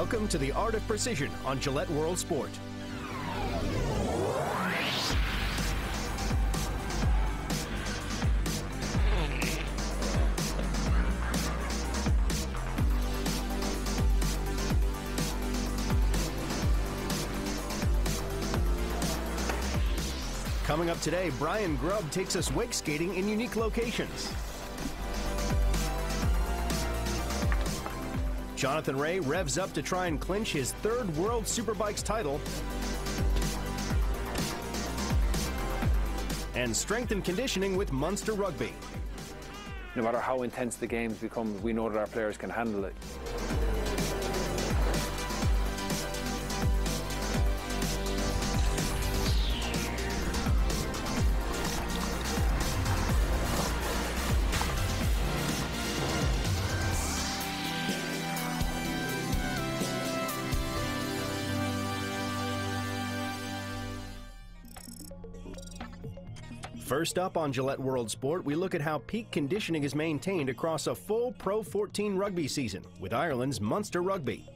Welcome to the Art of Precision on Gillette World Sport. Coming up today, Brian Grubb takes us wake skating in unique locations. Jonathan Ray revs up to try and clinch his third WorldSuperBikes title. And strength and conditioning with Munster Rugby. No matter how intense the games become, we know that our players can handle it. First up on Gillette World Sport, we look at how peak conditioning is maintained across a full Pro 14 rugby season with Ireland's Munster Rugby.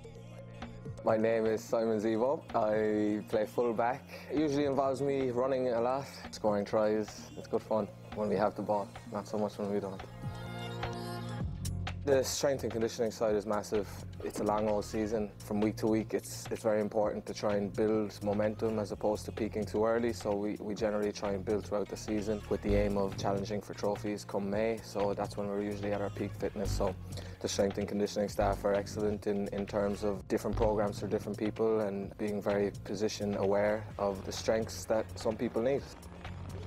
My name is Simon Zevo. I play full-back. It usually involves me running a lot, scoring tries. It's good fun when we have the ball, not so much when we don't. The strength and conditioning side is massive. It's a long old season. From week to week, it's very important to try and build momentum as opposed to peaking too early. So we generally try and build throughout the season with the aim of challenging for trophies come May. So that's when we're usually at our peak fitness. So the strength and conditioning staff are excellent in terms of different programs for different people and being very position aware of the strengths that some people need.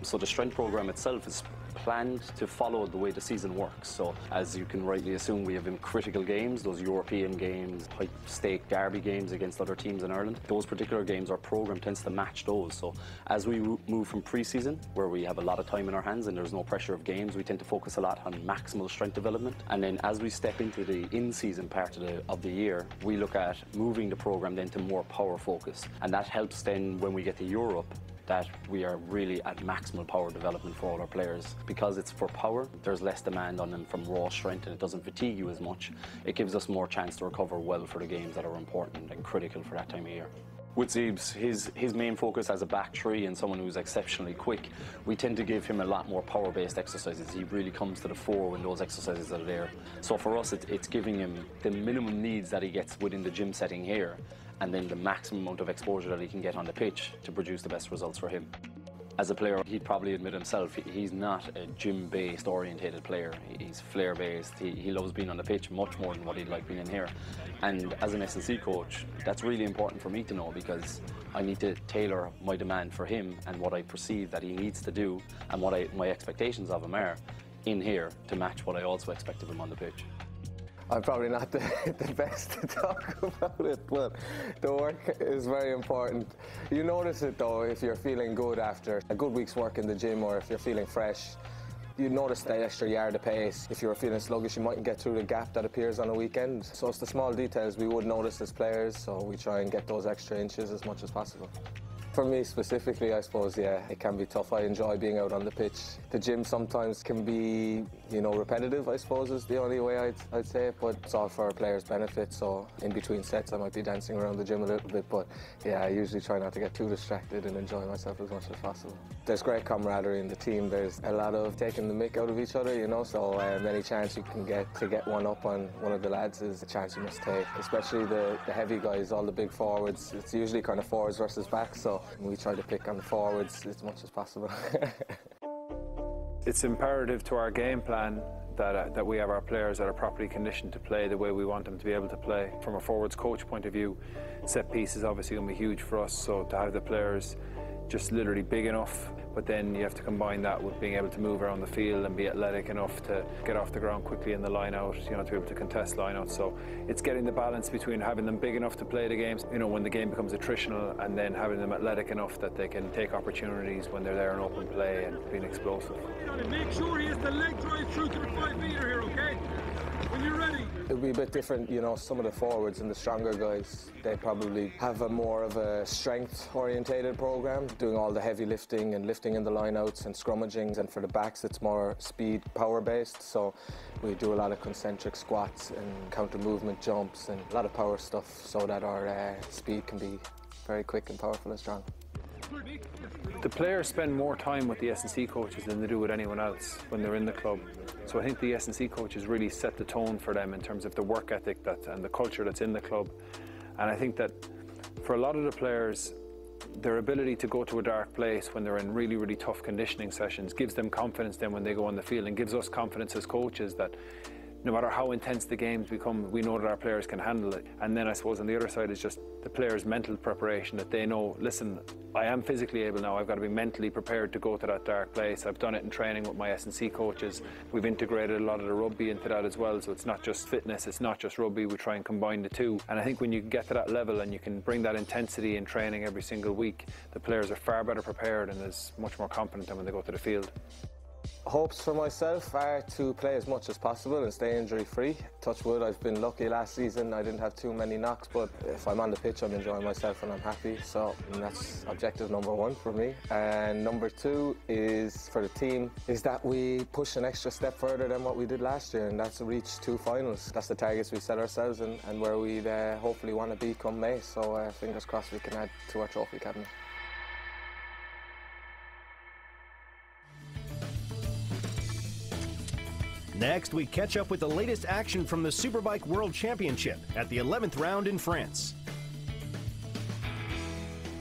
So the strength program itself is planned to follow the way the season works. So as you can rightly assume, we have critical games, those European games, high-stake derby games against other teams in Ireland. Those particular games, our program tends to match those. So as we move from pre-season, where we have a lot of time in our hands and there's no pressure of games, we tend to focus a lot on maximal strength development. And then as we step into the in-season part of the year, we look at moving the program then to more power focus. And that helps then when we get to Europe, that we are really at maximal power development for all our players. Because it's for power, there's less demand on them from raw strength and it doesn't fatigue you as much. It gives us more chance to recover well for the games that are important and critical for that time of year. With Zeebs, his main focus as a back three and someone who's exceptionally quick, we tend to give him a lot more power-based exercises. He really comes to the fore when those exercises are there. So for us, it's giving him the minimum needs that he gets within the gym setting here, and then the maximum amount of exposure that he can get on the pitch to produce the best results for him. As a player, he'd probably admit himself, he's not a gym-based orientated player. He's flair-based. He loves being on the pitch much more than what he'd like being in here. And as an S&C coach, that's really important for me to know because I need to tailor my demand for him and what I perceive that he needs to do and what my expectations of him are in here to match what I also expect of him on the pitch. I'm probably not the best to talk about it, but the work is very important. You notice it though if you're feeling good after a good week's work in the gym or if you're feeling fresh. You notice that extra yard of pace. If you're feeling sluggish, you mightn't get through the gap that appears on a weekend. So it's the small details we would notice as players, so we try and get those extra inches as much as possible. For me specifically, I suppose, yeah, it can be tough. I enjoy being out on the pitch. The gym sometimes can be, repetitive, I suppose, is the only way I'd say it, but it's all for our players' benefit, so in between sets I might be dancing around the gym a little bit, but yeah, I usually try not to get too distracted and enjoy myself as much as possible. There's great camaraderie in the team. There's a lot of taking the mick out of each other, so any chance you can get to get one up on one of the lads is a chance you must take, especially the heavy guys, all the big forwards. It's usually kind of forwards versus backs, so we try to pick on the forwards as much as possible. It's imperative to our game plan that we have our players that are properly conditioned to play the way we want them to be able to play. From a forwards coach point of view, set piece is obviously going to be huge for us, so to have the players just literally big enough, but then you have to combine that with being able to move around the field and be athletic enough to get off the ground quickly in the line out, to be able to contest line out. So it's getting the balance between having them big enough to play the games, when the game becomes attritional, and then having them athletic enough that they can take opportunities when they're there in open play and being explosive. Make sure he has the leg drive through to the 5 metre here, okay? It'll be a bit different, you know, some of the forwards and the stronger guys, they probably have a more of a strength-orientated program, doing all the heavy lifting and lifting in the line-outs and scrummaging, and for the backs it's more speed, power-based, so we do a lot of concentric squats and counter-movement jumps and a lot of power stuff so that our speed can be very quick and powerful and strong. The players spend more time with the S&C coaches than they do with anyone else when they're in the club. So I think the S&C coaches really set the tone for them in terms of the work ethic and the culture that's in the club. And I think that for a lot of the players, their ability to go to a dark place when they're in really, really tough conditioning sessions gives them confidence then when they go on the field, and gives us confidence as coaches that no matter how intense the games become, we know that our players can handle it. And then I suppose on the other side is just the players' mental preparation, that they know, listen, I am physically able now, I've got to be mentally prepared to go to that dark place. I've done it in training with my S&C coaches. We've integrated a lot of the rugby into that as well, so it's not just fitness, it's not just rugby, we try and combine the two. And I think when you get to that level and you can bring that intensity in training every single week, the players are far better prepared and is much more confident than when they go to the field. Hopes for myself are to play as much as possible and stay injury free. Touch wood, I've been lucky last season, I didn't have too many knocks, but if I'm on the pitch I'm enjoying myself and I'm happy, so that's objective number one for me. And number two is for the team, is that we push an extra step further than what we did last year, and that's reach 2 finals. That's the targets we set ourselves and where we'd hopefully want to be come May, so fingers crossed we can add to our trophy cabinet. Next, we catch up with the latest action from the Superbike World Championship at the 11th round in France.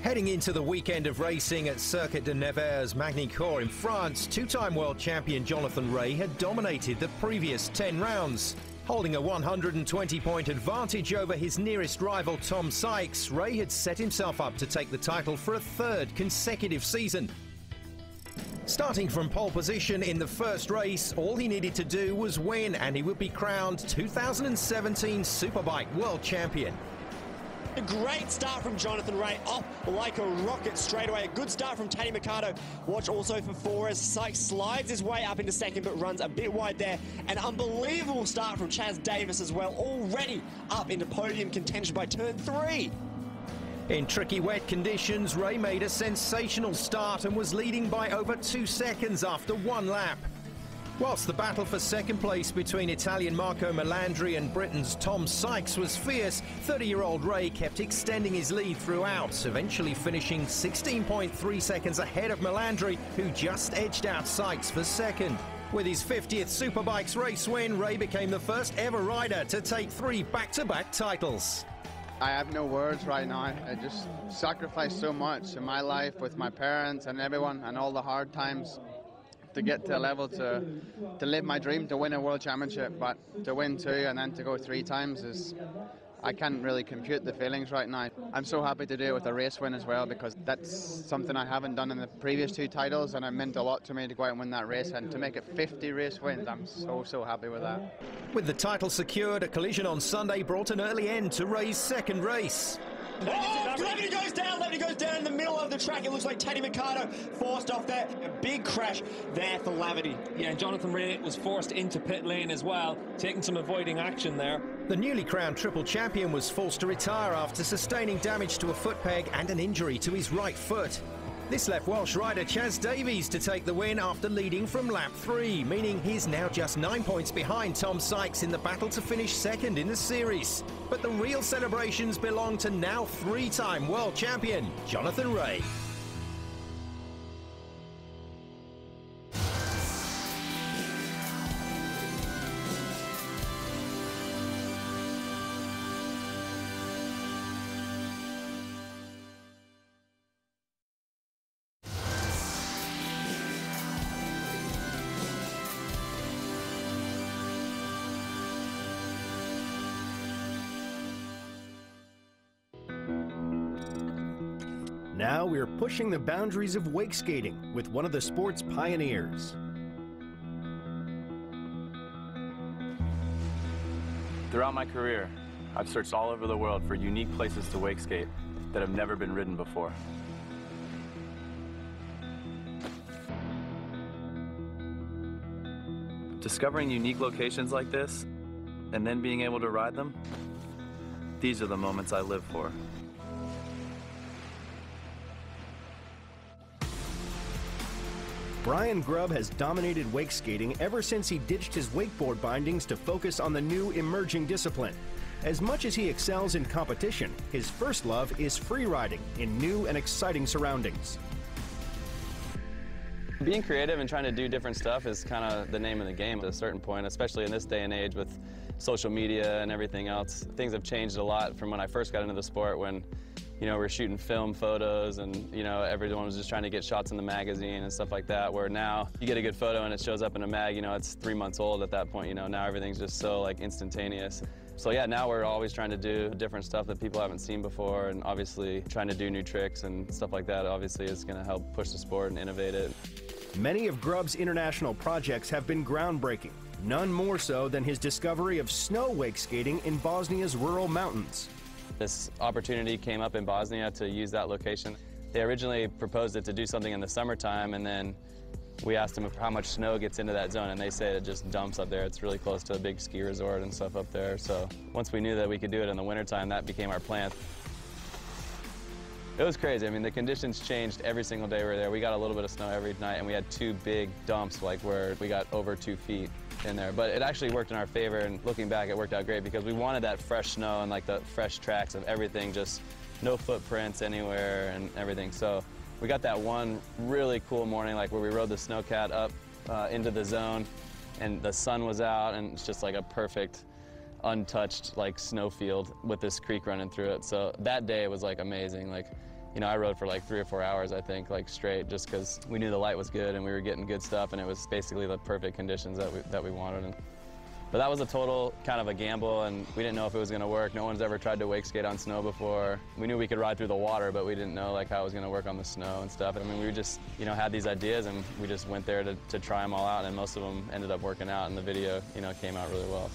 Heading into the weekend of racing at Circuit de Nevers-Magny-Cours in France, two-time world champion Jonathan Rea had dominated the previous 10 rounds. Holding a 120-point advantage over his nearest rival Tom Sykes, Rea had set himself up to take the title for a third consecutive season. Starting from pole position in the first race, all he needed to do was win and he would be crowned 2017 Superbike World Champion. A great start from Jonathan Rea, off like a rocket straight away. A good start from Teddy Mercado. Watch also for 4 as Sykes slides his way up into second but runs a bit wide there. An unbelievable start from Chaz Davis as well, already up into podium contention by turn 3. In tricky wet conditions, Rea made a sensational start and was leading by over 2 seconds after 1 lap. Whilst the battle for second place between Italian Marco Melandri and Britain's Tom Sykes was fierce, 30-year-old Rea kept extending his lead throughout, eventually finishing 16.3 seconds ahead of Melandri, who just edged out Sykes for second. With his 50th Superbikes race win, Rea became the first ever rider to take 3 back-to-back titles. I have no words right now. I just sacrificed so much in my life with my parents and everyone and all the hard times to get to a level to live my dream, to win a world championship. But to win 2 and then to go 3 times is, I can't really compute the feelings right now. I'm so happy to do it with a race win as well, because that's something I haven't done in the previous 2 titles, and it meant a lot to me to go out and win that race, and to make it 50 race wins, I'm so happy with that. With the title secured, a collision on Sunday brought an early end to Rea's second race. Oh, Levity goes down in the middle of the track. It looks like Teddy Mercado forced off there. A big crash there for Levity. Yeah, and Jonathan Rea was forced into pit lane as well, taking some avoiding action there. The newly crowned triple champion was forced to retire after sustaining damage to a foot peg and an injury to his right foot. This left Welsh rider Chaz Davies to take the win after leading from lap 3, meaning he's now just 9 points behind Tom Sykes in the battle to finish second in the series. But the real celebrations belong to now 3-time world champion Jonathan Rea. Now we're pushing the boundaries of wake skating with one of the sport's pioneers. Throughout my career, I've searched all over the world for unique places to wake skate that have never been ridden before. Discovering unique locations like this and then being able to ride them, these are the moments I live for. Brian Grubb has dominated wake skating ever since he ditched his wakeboard bindings to focus on the new emerging discipline. As much as he excels in competition, his first love is free riding in new and exciting surroundings. Being creative and trying to do different stuff is kind of the name of the game at a certain point, especially in this day and age with social media and everything else. Things have changed a lot from when I first got into the sport, when we're shooting film photos and, everyone was just trying to get shots in the magazine and stuff like that, where now you get a good photo and it shows up in a mag, it's 3 months old at that point, now everything's just so instantaneous. So yeah, now we're always trying to do different stuff that people haven't seen before, and obviously trying to do new tricks and stuff like that obviously is going to help push the sport and innovate it. Many of Grubb's international projects have been groundbreaking, none more so than his discovery of snow wake skating in Bosnia's rural mountains. This opportunity came up in Bosnia to use that location. They originally proposed it to do something in the summertime, and then we asked them how much snow gets into that zone, and they say it just dumps up there. It's really close to a big ski resort and stuff up there. So once we knew that we could do it in the wintertime, that became our plan. It was crazy. I mean, the conditions changed every single day we were there. We got a little bit of snow every night, and we had 2 big dumps, where we got over 2 feet in there. But it actually worked in our favor, and looking back, it worked out great because we wanted that fresh snow and the fresh tracks of everything, just no footprints anywhere and everything. So we got that one really cool morning, where we rode the snowcat up into the zone, and the sun was out, and it's just a perfect, untouched snow field with this creek running through it. So that day was amazing. I rode for 3 or 4 hours, I think, straight, just because we knew the light was good and we were getting good stuff, and it was basically the perfect conditions that we wanted. But that was a total kind of a gamble, and we didn't know if it was going to work. No one's ever tried to wake skate on snow before. We knew we could ride through the water, but we didn't know how it was going to work on the snow and stuff. I mean, we just, had these ideas, and we just went there to try them all out, and most of them ended up working out, and the video, came out really well.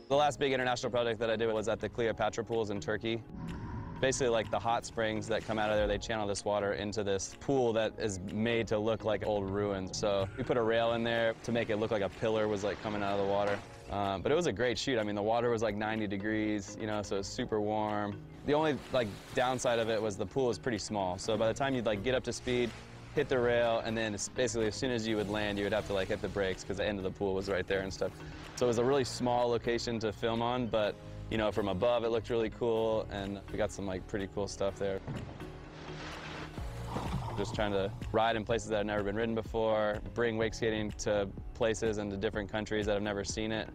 The last big international project that I did was at the Cleopatra pools in Turkey. Basically, the hot springs that come out of there, they channel this water into this pool that is made to look like old ruins. So we put a rail in there to make it look like a pillar was coming out of the water. But it was a great shoot. I mean, the water was 90 degrees, so it's super warm. The only downside of it was the pool is pretty small. So by the time you'd get up to speed, hit the rail, and then basically as soon as you would land, you would have to hit the brakes because the end of the pool was right there and stuff. So it was a really small location to film on, but from above it looked really cool, and we got some pretty cool stuff there. Just trying to ride in places that have never been ridden before, bring wake skating to places and to different countries that have never seen it.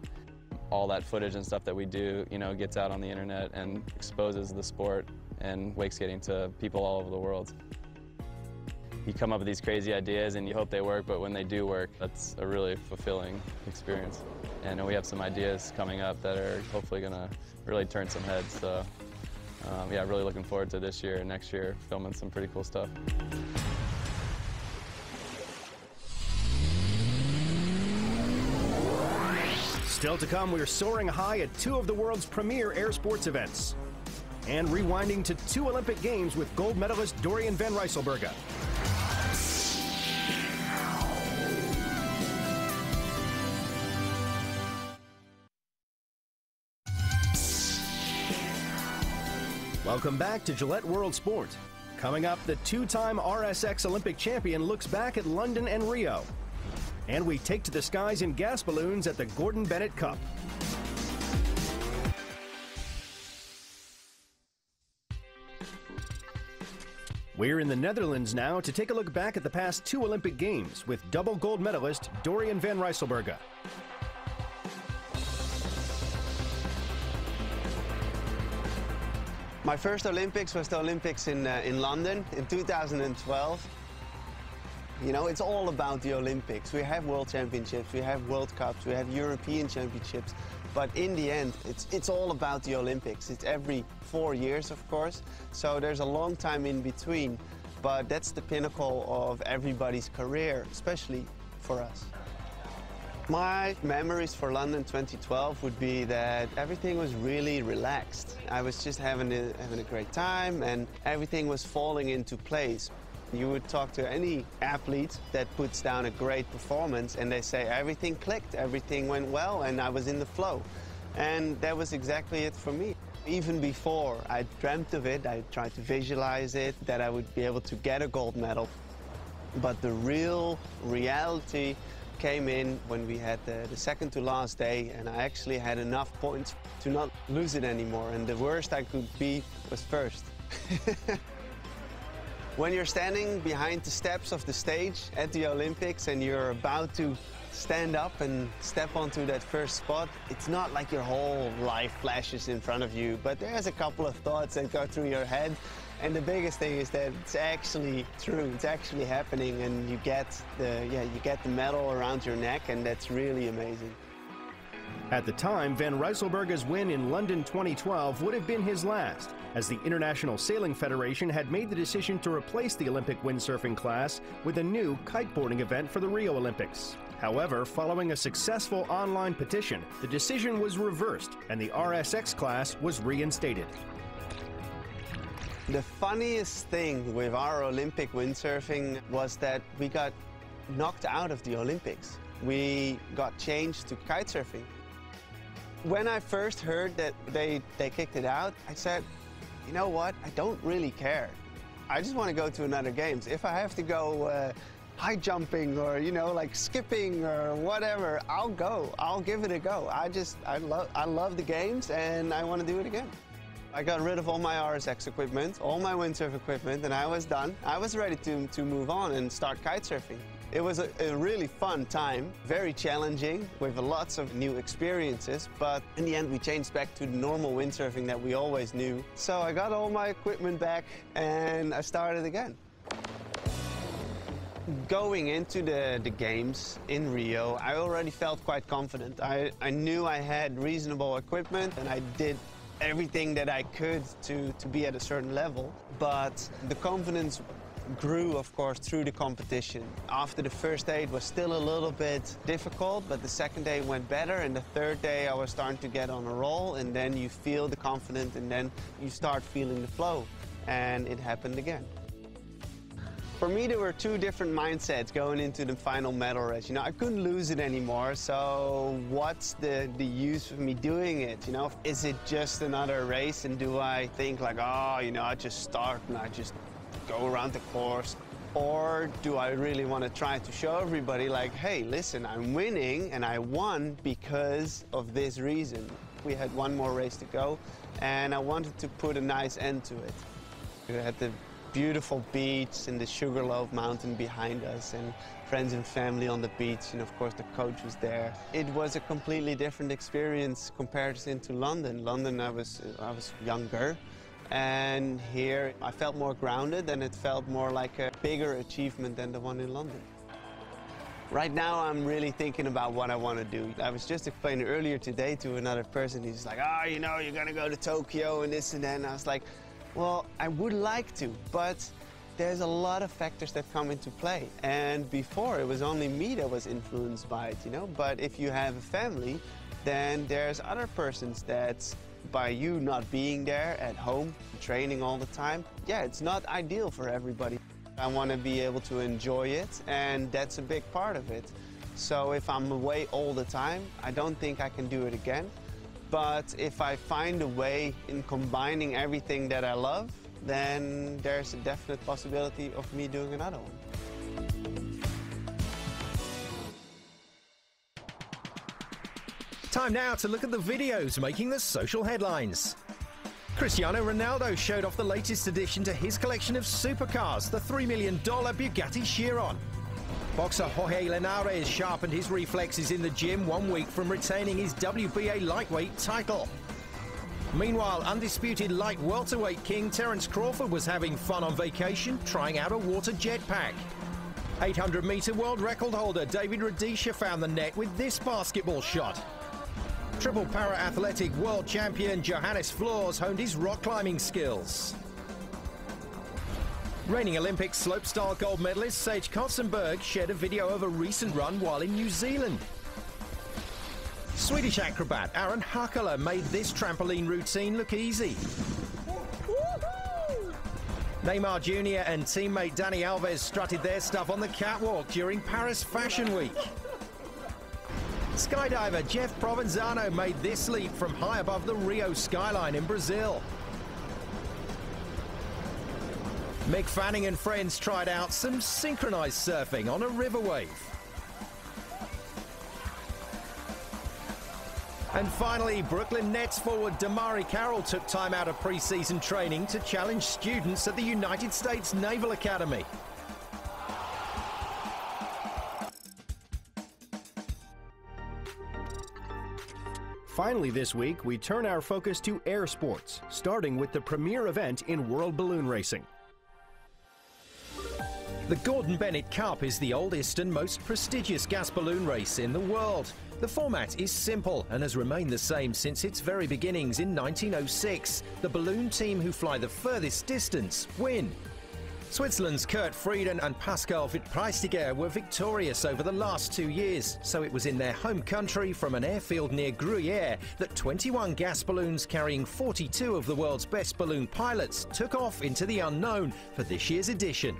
All that footage and stuff that we do, gets out on the internet and exposes the sport and wake skating to people all over the world. You come up with these crazy ideas and you hope they work, but when they do work, that's a really fulfilling experience. And we have some ideas coming up that are hopefully going to really turn some heads. So yeah, really looking forward to this year and next year filming some pretty cool stuff. Still to come, we're soaring high at 2 of the world's premier air sports events. And rewinding to 2 Olympic Games with gold medalist Dorian van Rijsselberghe. Welcome back to Gillette World Sport. Coming up, the 2-time RSX Olympic champion looks back at London and Rio. And we take to the skies in gas balloons at the Gordon Bennett Cup. We're in the Netherlands now to take a look back at the past 2 Olympic Games with double gold medalist Dorian van Rijsselberghe. My first Olympics was the Olympics in London in 2012. You know, it's all about the Olympics. We have World Championships, we have World Cups, we have European Championships, but in the end, it's all about the Olympics. It's every 4 years, of course, so there's a long time in between, but that's the pinnacle of everybody's career, especially for us. My memories for London 2012 would be that everything was really relaxed. I was just having a great time and everything was falling into place. You would talk to any athlete that puts down a great performance and they say everything clicked, everything went well, and I was in the flow. And that was exactly it for me. Even before I dreamt of it, I tried to visualize it, that I would be able to get a gold medal. But the real reality came in when we had the second to last day, and I actually had enough points to not lose it anymore. And the worst I could be was first. When you're standing behind the steps of the stage at the Olympics and you're about to stand up and step onto that first spot, it's not like your whole life flashes in front of you, but there's a couple of thoughts that go through your head. And the biggest thing is that it's actually true, it's actually happening, and you get the medal around your neck, and that's really amazing. At the time, Van Rijsselberghe's win in London 2012 would have been his last, as the International Sailing Federation had made the decision to replace the Olympic windsurfing class with a new kiteboarding event for the Rio Olympics. However, following a successful online petition, the decision was reversed and the RSX class was reinstated. The funniest thing with our Olympic windsurfing was that we got knocked out of the Olympics. We got changed to kitesurfing. When I first heard that they kicked it out, I said, you know what, I don't really care. I just want to go to another games. If I have to go high jumping or, you know, like skipping or whatever, I'll go. I'll give it a go. I love the games and I want to do it again. I got rid of all my RSX equipment, all my windsurf equipment, and I was done. I was ready to move on and start kitesurfing. It was a really fun time, very challenging, with lots of new experiences, but in the end we changed back to the normal windsurfing that we always knew. So I got all my equipment back and I started again. Going into the games in Rio, I already felt quite confident. I knew I had reasonable equipment and I did everything that I could to be at a certain level, but the confidence grew, of course, through the competition. After the first day, it was still a little bit difficult, but the second day went better, and the third day I was starting to get on a roll, and then you feel the confidence, and then you start feeling the flow, and it happened again. For me, there were two different mindsets going into the final medal race. You know, I couldn't lose it anymore, so what's the use of me doing it? You know, is it just another race, and do I think like, oh, you know, I just start and I just go around the course? Or do I really want to try to show everybody like, hey, listen, I'm winning and I won because of this reason. We had one more race to go and I wanted to put a nice end to it. We had the beautiful beach and the Sugarloaf Mountain behind us and friends and family on the beach, and of course the coach was there. It was a completely different experience compared to London. London I was younger, and here I felt more grounded and it felt more like a bigger achievement than the one in London. Right now I'm really thinking about what I want to do. I was just explaining earlier today to another person, he's like, oh, you know, you're gonna go to Tokyo and this and that, and I was like, well, I would like to, but there's a lot of factors that come into play. And before, it was only me that was influenced by it, you know? But if you have a family, then there's other persons that, by you not being there at home, training all the time, yeah, it's not ideal for everybody. I want to be able to enjoy it, and that's a big part of it. So if I'm away all the time, I don't think I can do it again. But if I find a way in combining everything that I love, then there's a definite possibility of me doing another one. Time now to look at the videos making the social headlines. Cristiano Ronaldo showed off the latest addition to his collection of supercars, the $3 million Bugatti Chiron. Boxer Jorge Linares sharpened his reflexes in the gym 1 week from retaining his WBA lightweight title. Meanwhile, undisputed light welterweight king Terence Crawford was having fun on vacation, trying out a water jetpack. 800-meter world record holder David Rudisha found the net with this basketball shot. Triple para-athletic world champion Johannes Floors honed his rock climbing skills. Reigning Olympic slopestyle gold medalist Sage Kotzenberg shared a video of a recent run while in New Zealand. Swedish acrobat Aaron Hakala made this trampoline routine look easy. Neymar Jr. and teammate Dani Alves strutted their stuff on the catwalk during Paris Fashion Week. Skydiver Jeff Provenzano made this leap from high above the Rio skyline in Brazil. Mick Fanning and friends tried out some synchronized surfing on a river wave. And finally, Brooklyn Nets forward Damari Carroll took time out of pre-season training to challenge students at the United States Naval Academy. Finally this week, we turn our focus to air sports, starting with the premier event in world balloon racing. The Gordon Bennett Cup is the oldest and most prestigious gas balloon race in the world. The format is simple and has remained the same since its very beginnings in 1906. The balloon team who fly the furthest distance win. Switzerland's Kurt Frieden and Pascal Wittpreistiger were victorious over the last 2 years, so it was in their home country from an airfield near Gruyere that 21 gas balloons carrying 42 of the world's best balloon pilots took off into the unknown for this year's edition.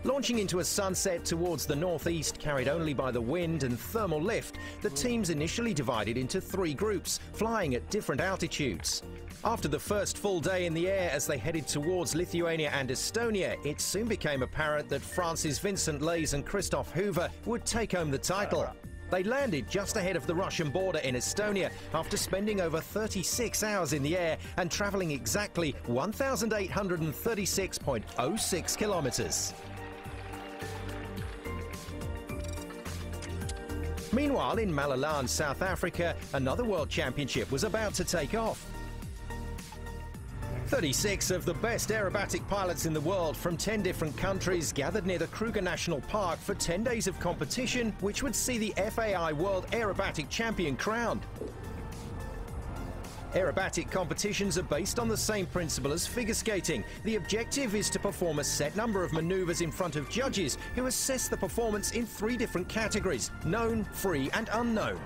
Launching into a sunset towards the northeast, carried only by the wind and thermal lift, the teams initially divided into 3 groups, flying at different altitudes. After the first full day in the air as they headed towards Lithuania and Estonia, it soon became apparent that France's Vincent Leys and Christoph Hoover would take home the title. They landed just ahead of the Russian border in Estonia after spending over 36 hours in the air and traveling exactly 1,836.06 kilometers. Meanwhile, in Malalaan, South Africa, another world championship was about to take off. 36 of the best aerobatic pilots in the world from 10 different countries gathered near the Kruger National Park for 10 days of competition, which would see the FAI World Aerobatic Champion crowned. Aerobatic competitions are based on the same principle as figure skating. The objective is to perform a set number of maneuvers in front of judges who assess the performance in 3 different categories: known, free and unknown.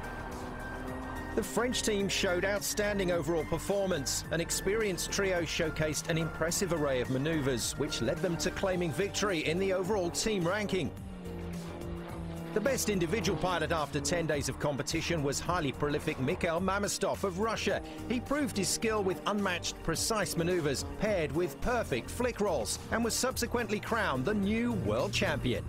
The French team showed outstanding overall performance. An experienced trio showcased an impressive array of maneuvers, which led them to claiming victory in the overall team ranking. The best individual pilot after 10 days of competition was highly prolific Mikhail Mamestov of Russia. He proved his skill with unmatched precise maneuvers paired with perfect flick rolls and was subsequently crowned the new world champion.